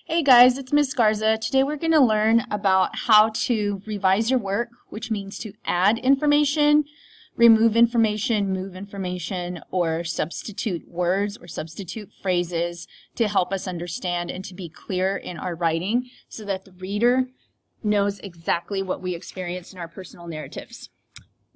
Hey guys, it's Miss Garza. Today we're going to learn about how to revise your work, which means to add information, remove information, move information, or substitute words or substitute phrases to help us understand and to be clear in our writing so that the reader knows exactly what we experience in our personal narratives.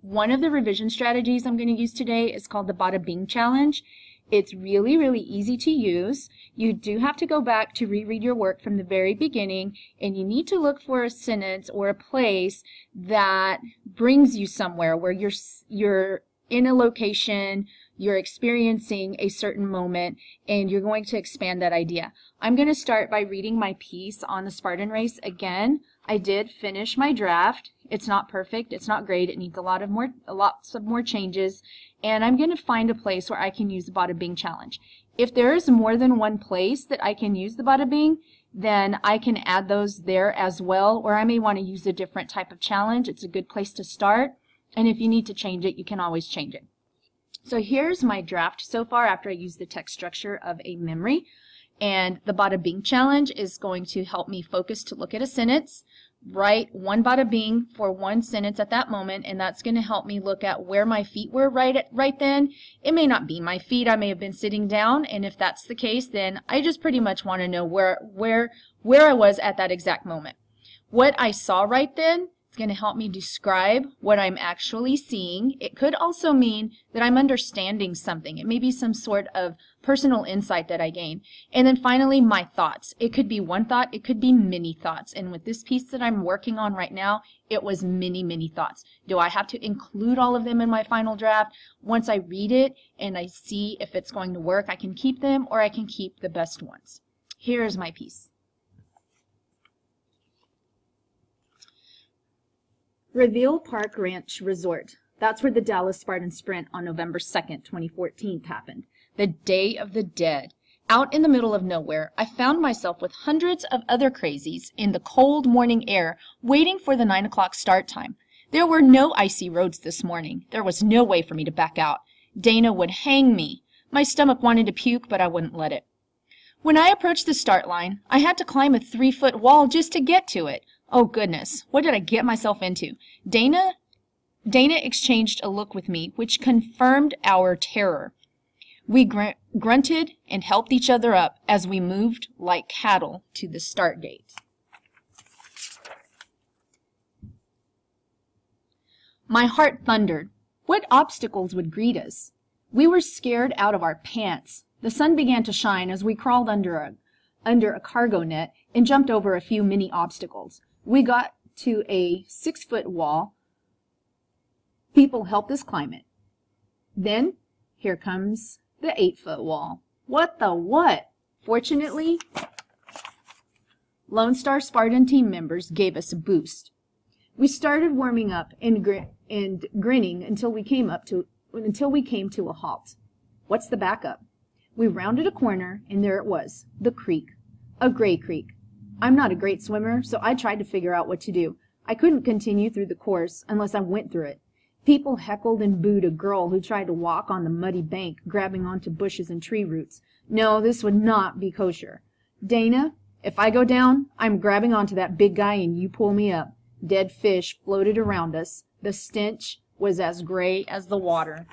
One of the revision strategies I'm going to use today is called the Bada Bing Challenge. It's really easy to use. You do have to go back to reread your work from the very beginning, and you need to look for a sentence or a place that brings you somewhere where you're in a location, you're experiencing a certain moment, and you're going to expand that idea. I'm going to start by reading my piece on the Spartan race again. I did finish my draft. It's not perfect, it's not great, it needs lots of more changes, and I'm going to find a place where I can use the Bada Bing Challenge. If there is more than one place that I can use the Bada Bing, then I can add those there as well, or I may want to use a different type of challenge. It's a good place to start, and if you need to change it, you can always change it. So here's my draft so far after I use the text structure of a memory, and the Bada Bing Challenge is going to help me focus to look at a sentence, write one Bada Bing for one sentence at that moment, and that's going to help me look at where my feet were right then. It may not be my feet, I may have been sitting down, and if that's the case, then I just pretty much want to know where I was at that exact moment. What I saw right then is going to help me describe what I'm actually seeing. It could also mean that I'm understanding something. It may be some sort of personal insight that I gain. And then finally, my thoughts. It could be one thought, it could be many thoughts. And with this piece that I'm working on right now, it was many thoughts. Do I have to include all of them in my final draft? Once I read it and I see if it's going to work, I can keep them or I can keep the best ones. Here's my piece. Reveal Park Ranch Resort. That's where the Dallas Spartan Sprint on November 2nd, 2014 happened. The Day of the Dead. Out in the middle of nowhere, I found myself with hundreds of other crazies in the cold morning air waiting for the 9 o'clock start time. There were no icy roads this morning. There was no way for me to back out. Dana would hang me. My stomach wanted to puke, but I wouldn't let it. When I approached the start line, I had to climb a 3-foot wall just to get to it. Oh goodness, what did I get myself into? Dana exchanged a look with me, which confirmed our terror. We grunted and helped each other up as we moved like cattle to the start gate. My heart thundered. What obstacles would greet us? We were scared out of our pants. The sun began to shine as we crawled under a cargo net and jumped over a few mini obstacles. We got to a 6-foot wall. People helped us climb it. Then, here comes the 8-foot wall. What the what? Fortunately, Lone Star Spartan team members gave us a boost. We started warming up and grinning until we came to a halt. What's the backup? We rounded a corner, and there it was, the creek, a gray creek. I'm not a great swimmer, so I tried to figure out what to do. I couldn't continue through the course unless I went through it. People heckled and booed a girl who tried to walk on the muddy bank, grabbing onto bushes and tree roots. No, this would not be kosher. Dana, if I go down, I'm grabbing onto that big guy and you pull me up. Dead fish floated around us. The stench was as gray as the water.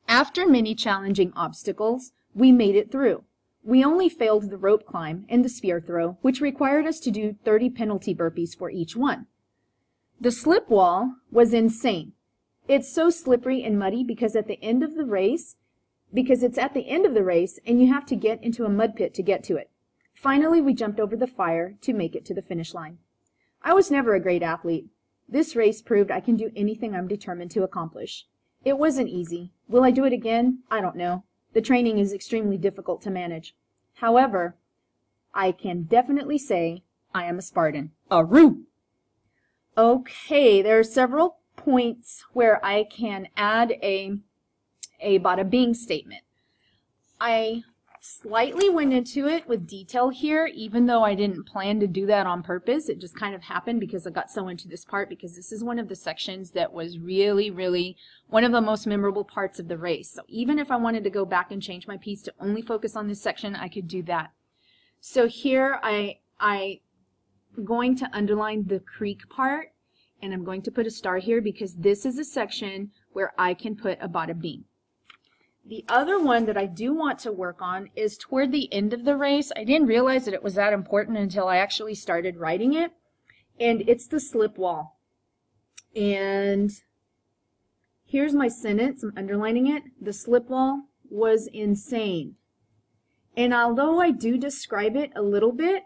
After many challenging obstacles, we made it through. We only failed the rope climb and the spear throw, which required us to do 30 penalty burpees for each one. The slip wall was insane. It's so slippery and muddy because it's at the end of the race and you have to get into a mud pit to get to it. Finally, we jumped over the fire to make it to the finish line. I was never a great athlete. This race proved I can do anything I'm determined to accomplish. It wasn't easy. Will I do it again? I don't know. The training is extremely difficult to manage. However, I can definitely say I am a Spartan. Aroo! Okay, there are several points where I can add a Bada Bing statement. I slightly went into it with detail here, even though I didn't plan to do that on purpose. It just kind of happened because I got so into this part, because this is one of the sections that was really, really one of the most memorable parts of the race. So even if I wanted to go back and change my piece to only focus on this section, I could do that. So here I'm going to underline the creek part, and I'm going to put a star here because this is a section where I can put a bada bing. The other one that I do want to work on is toward the end of the race. I didn't realize that it was that important until I actually started writing it. And it's the slip wall. And here's my sentence. I'm underlining it. The slip wall was insane. And although I do describe it a little bit,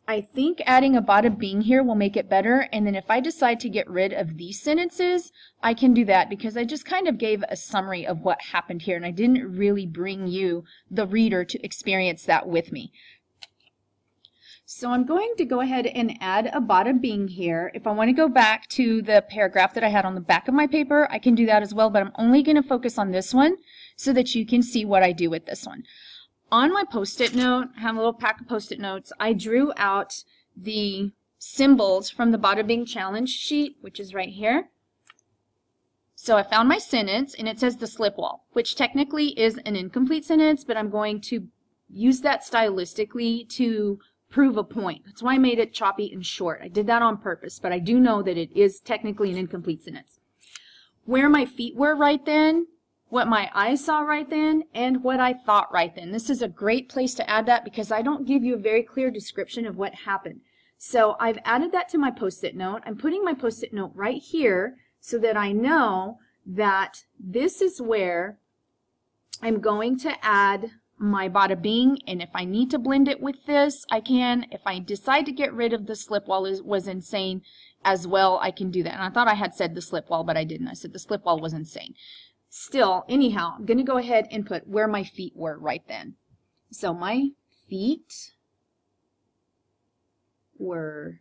I think adding a bada bing here will make it better. And then if I decide to get rid of these sentences, I can do that because I just kind of gave a summary of what happened here, and I didn't really bring you, the reader, to experience that with me. So I'm going to go ahead and add a bada bing here. If I want to go back to the paragraph that I had on the back of my paper, I can do that as well, but I'm only going to focus on this one so that you can see what I do with this one. On my post-it note, I have a little pack of post-it notes. I drew out the symbols from the Bada Bing challenge sheet, which is right here. So I found my sentence, and it says the slip wall, which technically is an incomplete sentence, but I'm going to use that stylistically to prove a point. That's why I made it choppy and short. I did that on purpose, but I do know that it is technically an incomplete sentence. Where my feet were right then, what my eyes saw right then, and what I thought right then. This is a great place to add that because I don't give you a very clear description of what happened. So I've added that to my post-it note. I'm putting my post-it note right here so that I know that this is where I'm going to add my bada bing, and if I need to blend it with this, I can. If I decide to get rid of the slip wall was insane as well, I can do that. And I thought I had said the slip wall, but I didn't. I said the slip wall was insane. Still, anyhow, I'm going to go ahead and put where my feet were right then. So my feet were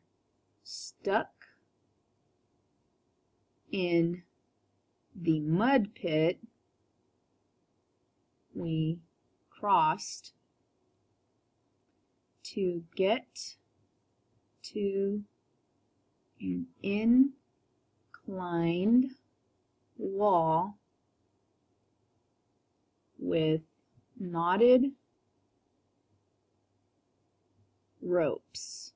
stuck in the mud pit we crossed to get to an inclined wall with knotted ropes.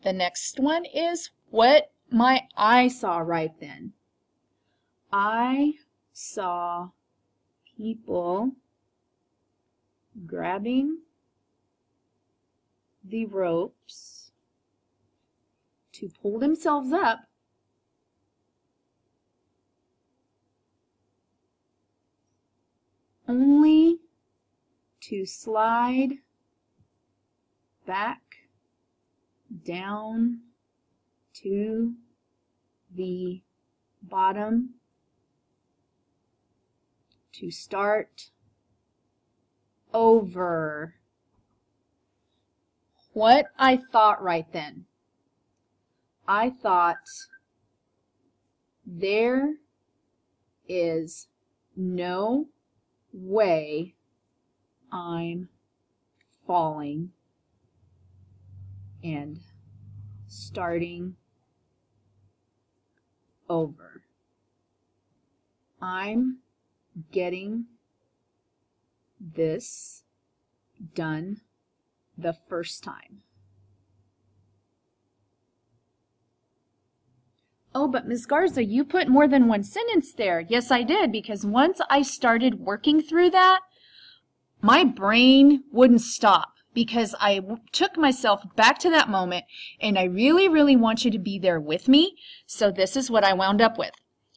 The next one is what my eye saw right then. I saw people grabbing the ropes to pull themselves up only to slide back down to the bottom to start over. What I thought right then. I thought there is no way I'm falling and starting over. I'm getting this done the first time. Oh, but Ms. Garza, you put more than one sentence there. Yes, I did, because once I started working through that, my brain wouldn't stop because I took myself back to that moment, and I really, really want you to be there with me. So this is what I wound up with.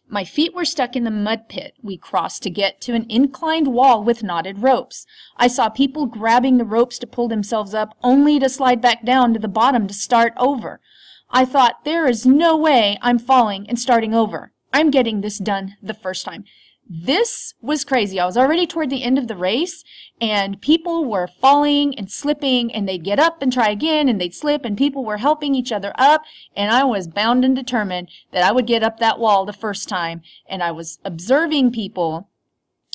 My feet were stuck in the mud pit we crossed to get to an inclined wall with knotted ropes. I saw people grabbing the ropes to pull themselves up, only to slide back down to the bottom to start over. I thought, there is no way I'm falling and starting over. I'm getting this done the first time. This was crazy. I was already toward the end of the race, and people were falling and slipping, and they'd get up and try again, and they'd slip, and people were helping each other up, and I was bound and determined that I would get up that wall the first time, and I was observing people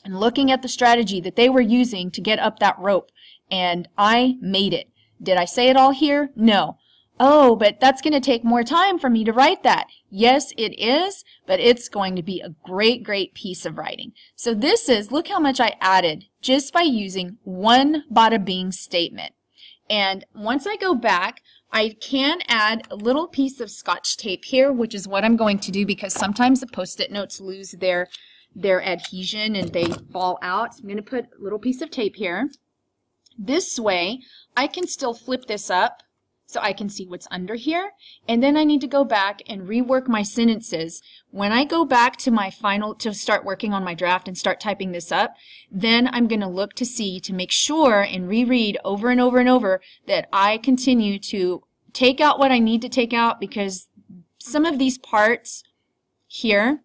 and looking at the strategy that they were using to get up that rope, and I made it. Did I say it all here? No. Oh, but that's going to take more time for me to write that. Yes, it is, but it's going to be a great, great piece of writing. So this is, look how much I added just by using one bada bing statement. And once I go back, I can add a little piece of Scotch tape here, which is what I'm going to do because sometimes the Post-it notes lose their adhesion and they fall out. So I'm going to put a little piece of tape here. This way, I can still flip this up so I can see what's under here. And then I need to go back and rework my sentences. When I go back to my final, to start working on my draft and start typing this up, then I'm going to look to see, to make sure and reread over and over and over that I continue to take out what I need to take out, because some of these parts here,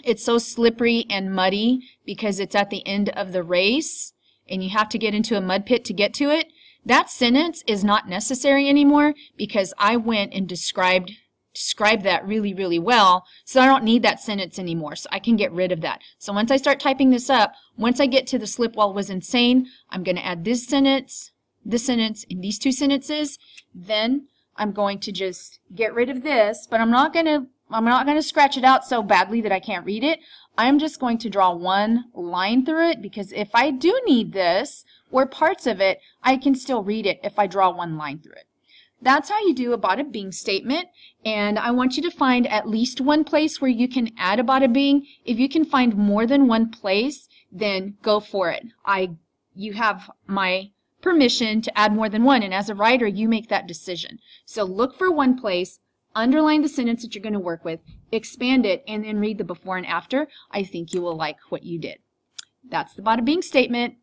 it's so slippery and muddy because it's at the end of the race and you have to get into a mud pit to get to it. That sentence is not necessary anymore because I went and described that really, really well, so I don't need that sentence anymore, so I can get rid of that. So once I start typing this up, once I get to the slip wall was insane, I'm going to add this sentence, and these two sentences. Then I'm going to just get rid of this, but I'm not going to scratch it out so badly that I can't read it. I'm just going to draw one line through it, because if I do need this or parts of it, I can still read it if I draw one line through it. That's how you do a bada bing statement, and I want you to find at least one place where you can add a bada bing. If you can find more than one place, then go for it. You have my permission to add more than one, and as a writer, you make that decision. So look for one place, underline the sentence that you're going to work with, expand it, and then read the before and after. I think you will like what you did. That's the bada bing statement.